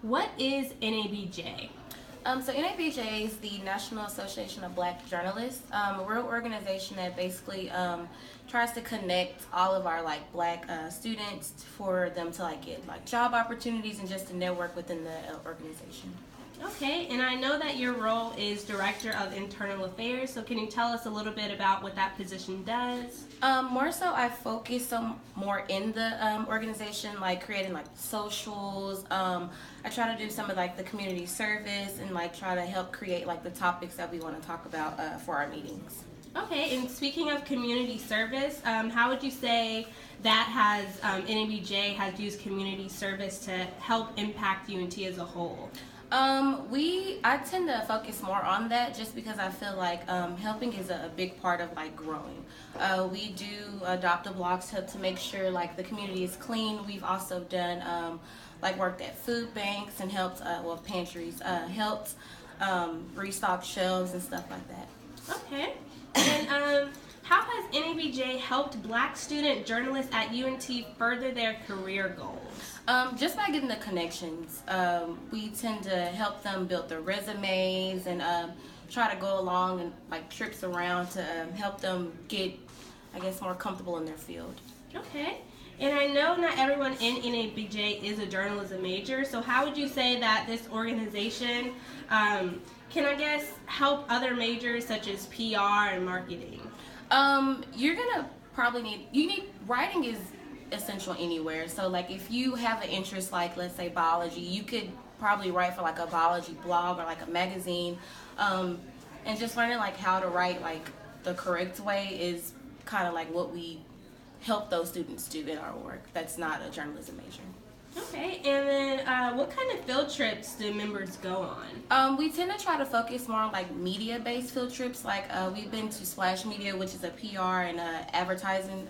What is NABJ? So NABJ is the National Association of Black Journalists. We're an organization that basically tries to connect all of our black students for them to get job opportunities and just to network within the organization. Okay, and I know that your role is Director of Internal Affairs, so can you tell us a little bit about what that position does? More so, I focus more in the organization, creating socials. I try to do some of the community service and try to help create the topics that we want to talk about for our meetings. Okay, and speaking of community service, how would you say that NABJ has used community service to help impact UNT as a whole? I tend to focus more on that just because I feel like helping is a big part of growing. We do adopt blocks to make sure the community is clean. We've also done worked at food banks and helped pantries, helped restock shelves and stuff like that. Okay. And how has NABJ helped Black student journalists at UNT further their career goals? Just by getting the connections. We tend to help them build their resumes and try to go along and trips around to help them get, more comfortable in their field. Okay. And I know not everyone in NABJ is a journalism major, so how would you say that this organization can, help other majors such as PR and marketing? You're gonna probably writing is essential anywhere. So if you have an interest let's say biology, you could probably write for a biology blog or a magazine, and just learning how to write the correct way is kind of what we help those students do in our work. That's not a journalism major. Okay, and then what kind of field trips do members go on? We tend to try to focus more on media-based field trips. We've been to Splash Media, which is a PR and advertising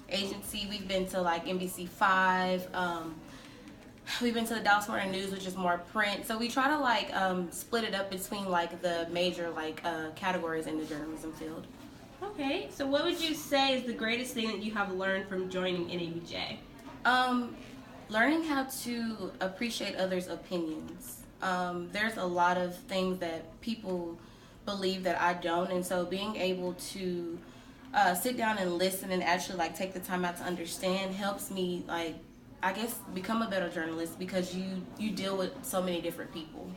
agency. We've been to NBC5. We've been to the Dallas Morning News, which is more print. So we try to split it up between the major categories in the journalism field. Okay, so what would you say is the greatest thing that you have learned from joining NABJ? Learning how to appreciate others' opinions. There's a lot of things that people believe that I don't, and so being able to sit down and listen and actually take the time out to understand helps me become a better journalist because you deal with so many different people.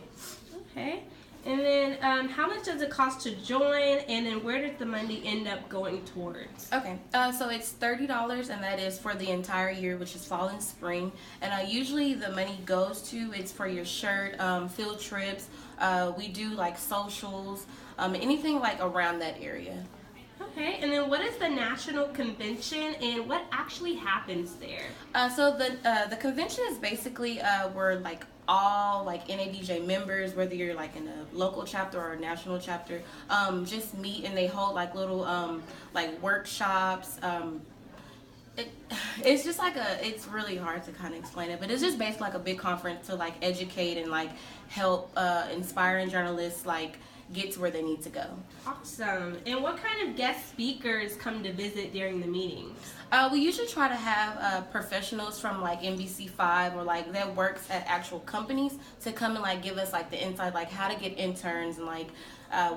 Okay. And then how much does it cost to join, and then where does the money end up going towards? Okay, so it's $30, and that is for the entire year, which is fall and spring. And usually the money goes to, it's for your shirt, field trips. We do socials, anything around that area. Okay, and then what is the national convention and what actually happens there? So the convention is basically where all NABJ members, whether you're in a local chapter or a national chapter, just meet and they hold little workshops. It's just it's really hard to kind of explain it, but it's just basically a big conference to educate and help inspiring journalists get to where they need to go. Awesome. And what kind of guest speakers come to visit during the meetings? We usually try to have professionals from NBC5 or that works at actual companies to come and give us the insight how to get interns and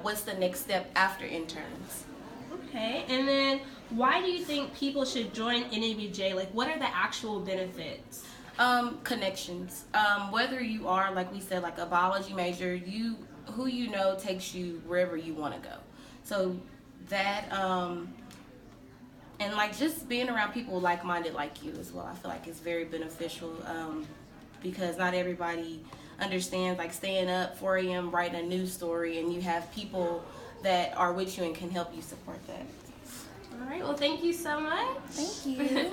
what's the next step after interns. Okay, and then why do you think people should join NABJ? What are the actual benefits? Connections. Whether you are, we said, a biology major, who you know takes you wherever you want to go. So that, and just being around people like-minded like you as well, I feel is very beneficial because not everybody understands staying up 4 a.m. writing a news story, and you have people that are with you and can help you support that. All right, well, thank you so much. Thank you.